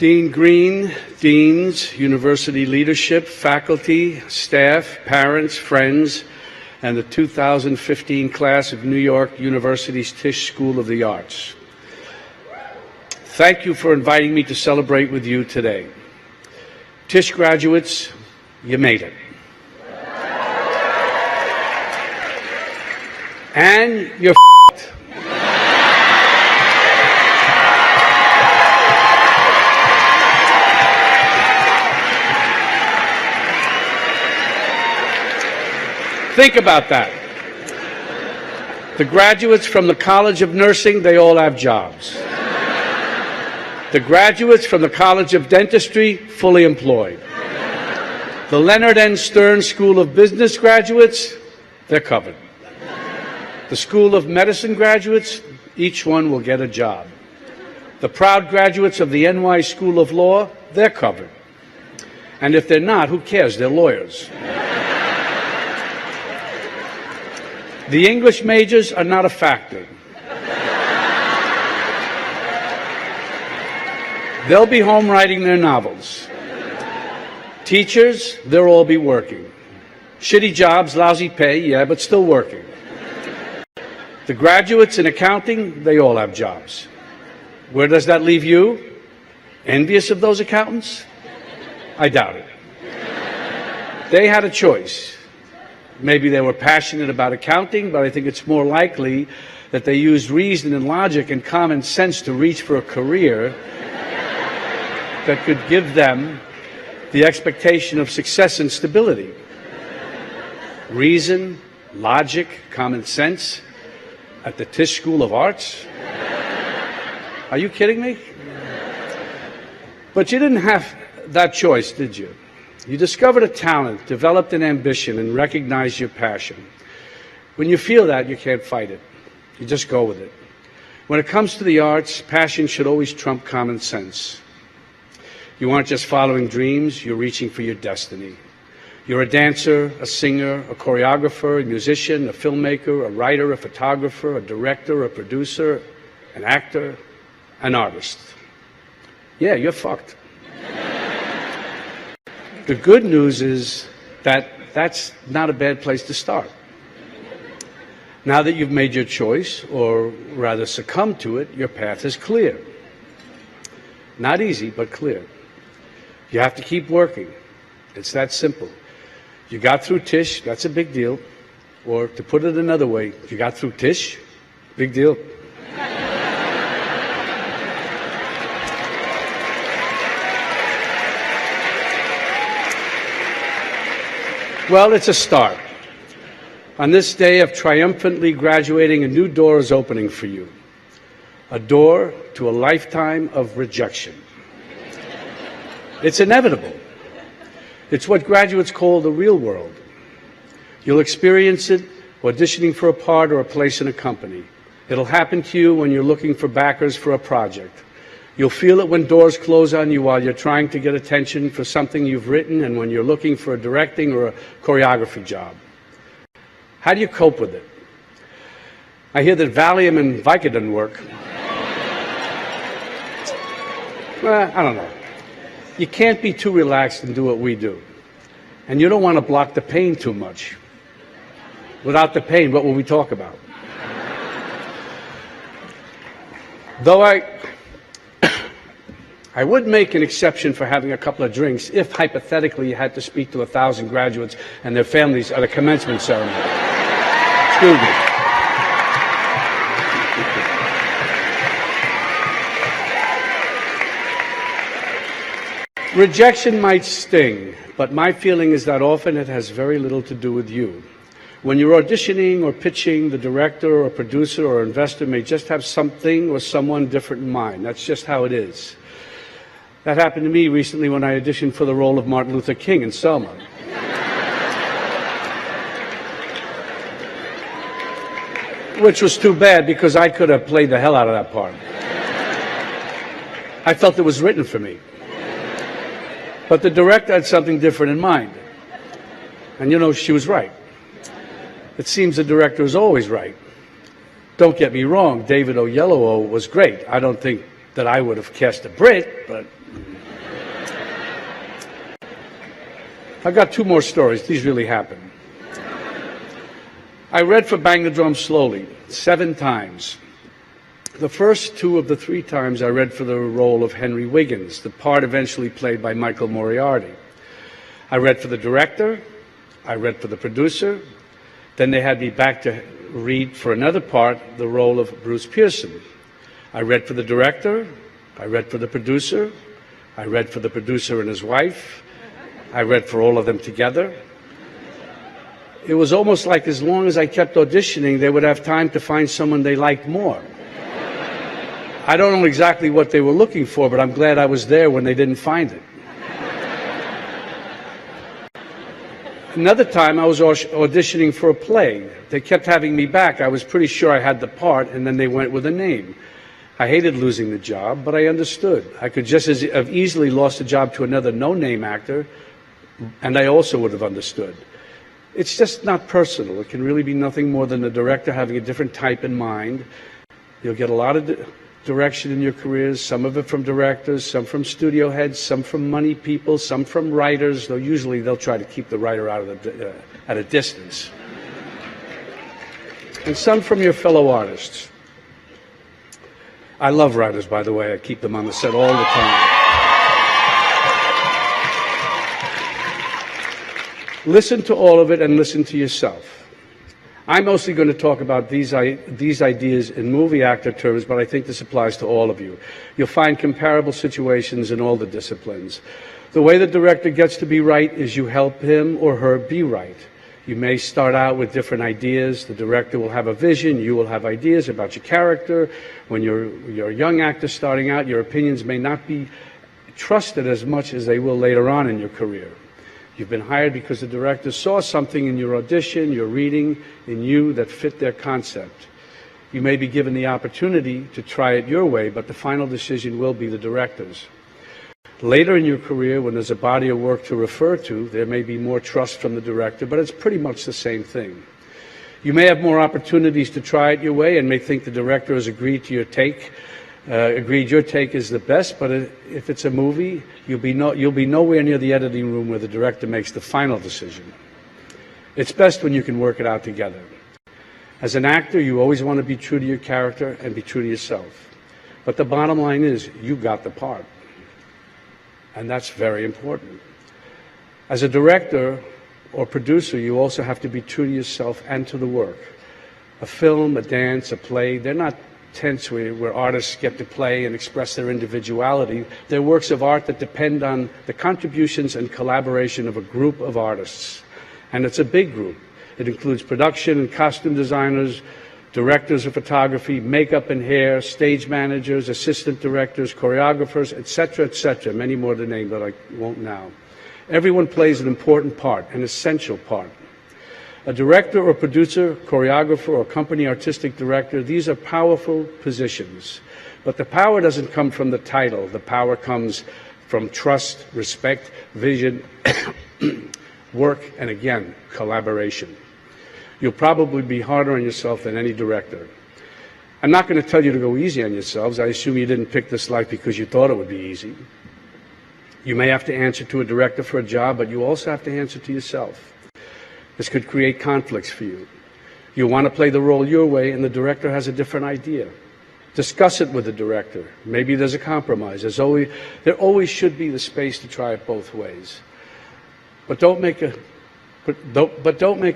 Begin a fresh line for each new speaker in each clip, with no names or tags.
Dean Green, deans, university leadership, faculty, staff, parents, friends, and the 2015 class of New York University's Tisch School of the Arts. Thank you for inviting me to celebrate with you today. Tisch graduates, you made it. And you're f***ed. Think about that. The graduates from the College of Nursing, they all have jobs. The graduates from the College of Dentistry, fully employed. The Leonard N. Stern School of Business graduates, they're covered. The School of Medicine graduates, each one will get a job. The proud graduates of the NY School of Law, they're covered. And if they're not, who cares? They're lawyers. The English majors are not a factor. They'll be home writing their novels. Teachers, they'll all be working. Shitty jobs, lousy pay, yeah, but still working. The graduates in accounting, they all have jobs. Where does that leave you? Envious of those accountants? I doubt it. They had a choice. Maybe they were passionate about accounting, but I think it's more likely that they used reason and logic and common sense to reach for a career that could give them the expectation of success and stability. Reason, logic, common sense at the Tisch School of Arts? Are you kidding me? But you didn't have that choice, did you? You discovered a talent, developed an ambition, and recognized your passion. When you feel that, you can't fight it. You just go with it. When it comes to the arts, passion should always trump common sense. You aren't just following dreams, you're reaching for your destiny. You're a dancer, a singer, a choreographer, a musician, a filmmaker, a writer, a photographer, a director, a producer, an actor, an artist. Yeah, you're fucked. The good news is that that's not a bad place to start. Now that you've made your choice, or rather succumbed to it, your path is clear. Not easy, but clear. You have to keep working. It's that simple. You got through Tisch, that's a big deal. Or to put it another way, you got through Tisch, big deal. Well, it's a start. On this day of triumphantly graduating, a new door is opening for you. A door to a lifetime of rejection. It's inevitable. It's what graduates call the real world. You'll experience it auditioning for a part or a place in a company. It'll happen to you when you're looking for backers for a project. You'll feel it when doors close on you while you're trying to get attention for something you've written and when you're looking for a directing or a choreography job. How do you cope with it? I hear that Valium and Vicodin work. Well, I don't know. You can't be too relaxed and do what we do. And you don't want to block the pain too much. Without the pain, what will we talk about? Though I would make an exception for having a couple of drinks if, hypothetically, you had to speak to 1,000 graduates and their families at a commencement ceremony. Excuse me. Rejection might sting, but my feeling is that often it has very little to do with you. When you're auditioning or pitching, the director or producer or investor may just have something or someone different in mind. That's just how it is. That happened to me recently when I auditioned for the role of Martin Luther King in Selma. Which was too bad because I could have played the hell out of that part. I felt it was written for me. But the director had something different in mind. And you know, she was right. It seems the director is always right. Don't get me wrong, David Oyelowo was great. I don't think that I would have cast a Brit, but I've got two more stories. These really happened. I read for Bang the Drum Slowly 7 times. The first 2 of the 3 times I read for the role of Henry Wiggins, the part eventually played by Michael Moriarty. I read for the director, I read for the producer, then they had me back to read for another part, the role of Bruce Pearson. I read for the director, I read for the producer, I read for the producer and his wife, I read for all of them together. It was almost like as long as I kept auditioning, they would have time to find someone they liked more. I don't know exactly what they were looking for, but I'm glad I was there when they didn't find it. Another time I was auditioning for a play. They kept having me back. I was pretty sure I had the part, and then they went with a name. I hated losing the job, but I understood. I could just as have easily lost the job to another no-name actor, and I also would have understood. It's just not personal. It can really be nothing more than the director having a different type in mind. You'll get a lot of direction in your careers, some of it from directors, some from studio heads, some from money people, some from writers, though usually they'll try to keep the writer out of at a distance. And some from your fellow artists. I love writers, by the way. I keep them on the set all the time. Listen to all of it and listen to yourself. I'm mostly going to talk about these ideas in movie actor terms, but I think this applies to all of you. You'll find comparable situations in all the disciplines. The way the director gets to be right is you help him or her be right. You may start out with different ideas. The director will have a vision. You will have ideas about your character. When you're a young actor starting out, your opinions may not be trusted as much as they will later on in your career. You've been hired because the director saw something in your audition, your reading, in you that fit their concept. You may be given the opportunity to try it your way, but the final decision will be the director's. Later in your career, when there's a body of work to refer to, there may be more trust from the director, but it's pretty much the same thing. You may have more opportunities to try it your way and may think the director has agreed to your take, agreed your take is the best, but if it's a movie, you'll be nowhere near the editing room where the director makes the final decision. It's best when you can work it out together. As an actor, you always want to be true to your character and be true to yourself. But the bottom line is, you got the part. And that's very important. As a director or producer, you also have to be true to yourself and to the work. A film, a dance, a play, they're not tents where artists get to play and express their individuality. They're works of art that depend on the contributions and collaboration of a group of artists. And it's a big group. It includes production and costume designers, directors of photography, makeup and hair, stage managers, assistant directors, choreographers, etc., many more to name that I won't now. Everyone plays an important part, an essential part. A director or producer, choreographer or company artistic director, these are powerful positions. But the power doesn't come from the title. The power comes from trust, respect, vision, work, and again, collaboration. You'll probably be harder on yourself than any director. I'm not going to tell you to go easy on yourselves. I assume you didn't pick this life because you thought it would be easy. You may have to answer to a director for a job, but you also have to answer to yourself. This could create conflicts for you. You want to play the role your way, and the director has a different idea. Discuss it with the director. Maybe there's a compromise. There always should be the space to try it both ways. But don't make a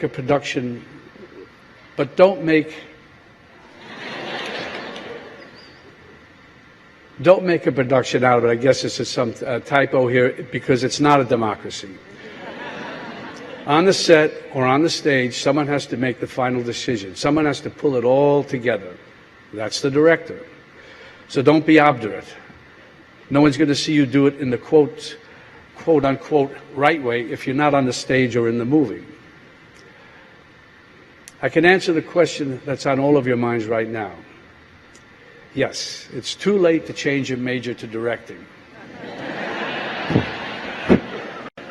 production. But don't make a production out of it. I guess this is some typo here because it's not a democracy. On the set or on the stage, someone has to make the final decision. Someone has to pull it all together. That's the director. So don't be obdurate. No one's going to see you do it in the quote unquote right way if you're not on the stage or in the movie. I can answer the question that's on all of your minds right now. Yes, it's too late to change your major to directing.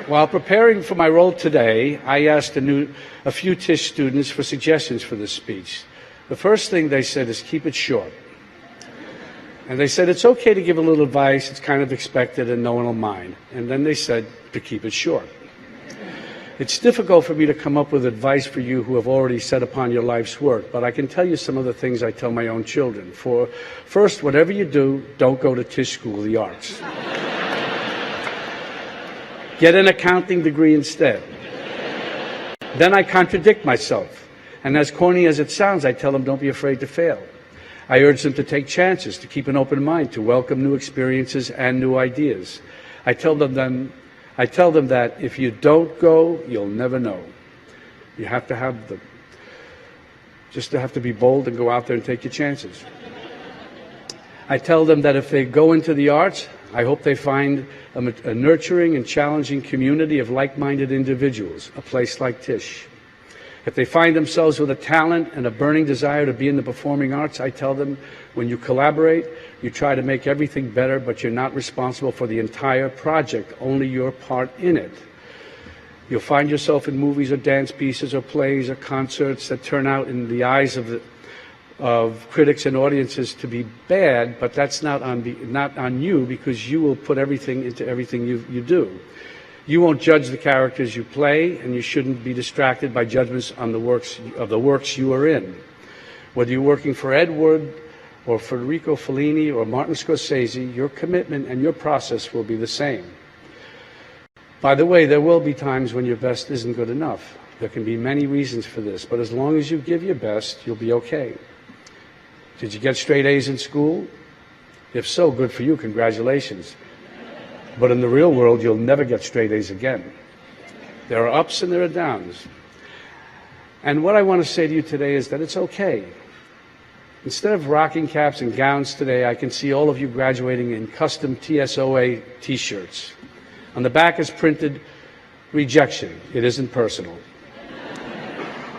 While preparing for my role today, I asked a few Tisch students for suggestions for this speech. The first thing they said is keep it short. And they said it's okay to give a little advice, it's kind of expected and no one will mind. And then they said to keep it short. It's difficult for me to come up with advice for you who have already set upon your life's work, but I can tell you some of the things I tell my own children. First, whatever you do, don't go to Tisch School of the Arts. Get an accounting degree instead. Then I contradict myself. And as corny as it sounds, I tell them don't be afraid to fail. I urge them to take chances, to keep an open mind, to welcome new experiences and new ideas. I tell them that if you don't go, you'll never know. You have to have to be bold and go out there and take your chances. I tell them that if they go into the arts, I hope they find a nurturing and challenging community of like-minded individuals, a place like Tisch. If they find themselves with a talent and a burning desire to be in the performing arts, I tell them, when you collaborate, you try to make everything better, but you're not responsible for the entire project, only your part in it. You'll find yourself in movies or dance pieces or plays or concerts that turn out in the eyes of critics and audiences to be bad, but that's not on you, because you will put everything into everything you do. You won't judge the characters you play, and you shouldn't be distracted by judgments on the works you are in. Whether you're working for Ed Wood or Federico Fellini or Martin Scorsese, your commitment and your process will be the same. By the way, there will be times when your best isn't good enough. There can be many reasons for this, but as long as you give your best, you'll be okay. Did you get straight A's in school? If so, good for you, congratulations. But in the real world, you'll never get straight A's again. There are ups and there are downs. And what I want to say to you today is that it's okay. Instead of rocking caps and gowns today, I can see all of you graduating in custom TSOA t-shirts. On the back is printed, rejection, it isn't personal.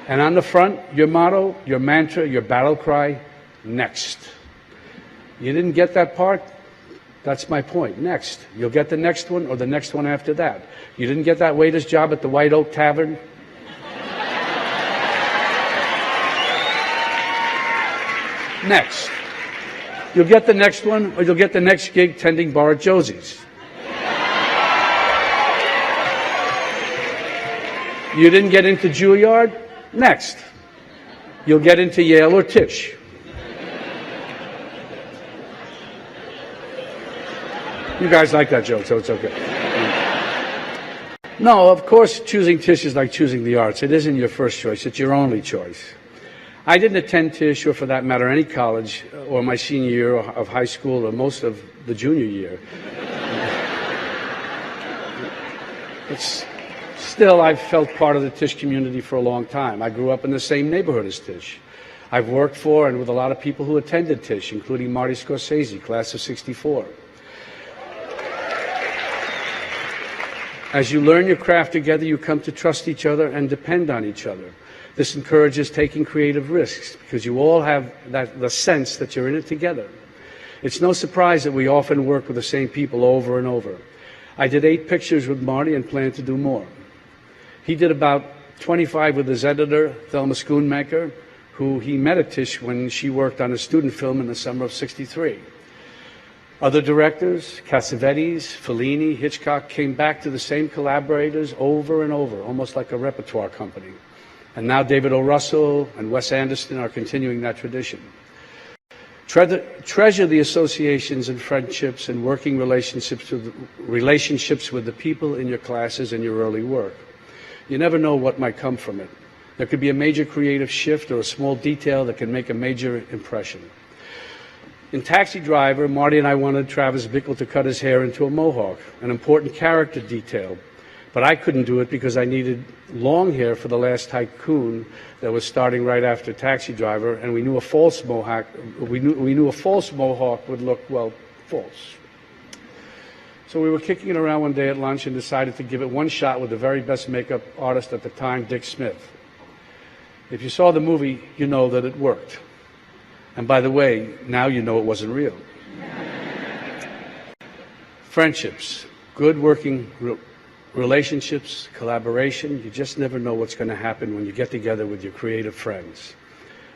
And on the front, your motto, your mantra, your battle cry, next. You didn't get that part? That's my point. Next. You'll get the next one or the next one after that. You didn't get that waiter's job at the White Oak Tavern? Next. You'll get the next one, or you'll get the next gig tending bar at Josie's. You didn't get into Juilliard? Next. You'll get into Yale or Tisch. You guys like that joke, so it's okay. No, of course, choosing Tisch is like choosing the arts. It isn't your first choice, it's your only choice. I didn't attend Tisch, or for that matter, any college, or my senior year of high school, or most of the junior year. Still, I've felt part of the Tisch community for a long time. I grew up in the same neighborhood as Tisch. I've worked for and with a lot of people who attended Tisch, including Marty Scorsese, class of '64. As you learn your craft together, you come to trust each other and depend on each other. This encourages taking creative risks, because you all have the sense that you're in it together. It's no surprise that we often work with the same people over and over. I did 8 pictures with Marty and plan to do more. He did about 25 with his editor, Thelma Schoonmaker, who he met at Tisch when she worked on a student film in the summer of '63. Other directors, Cassavetes, Fellini, Hitchcock, came back to the same collaborators over and over, almost like a repertoire company. And now David O. Russell and Wes Anderson are continuing that tradition. Treasure the associations and friendships and working relationships with the people in your classes and your early work. You never know what might come from it. There could be a major creative shift or a small detail that can make a major impression. In Taxi Driver, Marty and I wanted Travis Bickle to cut his hair into a mohawk, an important character detail. But I couldn't do it because I needed long hair for The Last Tycoon that was starting right after Taxi Driver, and we knew a false mohawk would look, well, false. So we were kicking it around one day at lunch and decided to give it one shot with the very best makeup artist at the time, Dick Smith. If you saw the movie, you know that it worked. And by the way, now you know it wasn't real. Friendships, good working relationships, collaboration, you just never know what's going to happen when you get together with your creative friends.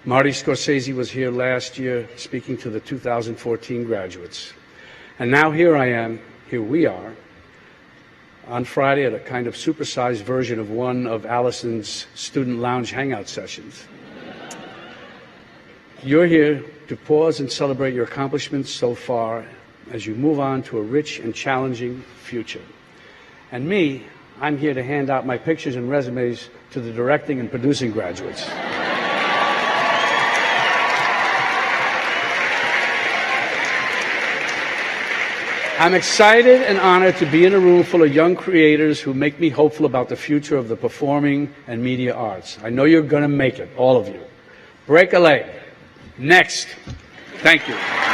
Marty Scorsese was here last year speaking to the 2014 graduates. And now here we are, on Friday at a kind of supersized version of one of Allison's student lounge hangout sessions. You're here to pause and celebrate your accomplishments so far as you move on to a rich and challenging future. And me, I'm here to hand out my pictures and resumes to the directing and producing graduates. I'm excited and honored to be in a room full of young creators who make me hopeful about the future of the performing and media arts. I know you're going to make it, all of you. Break a leg. Next. Thank you.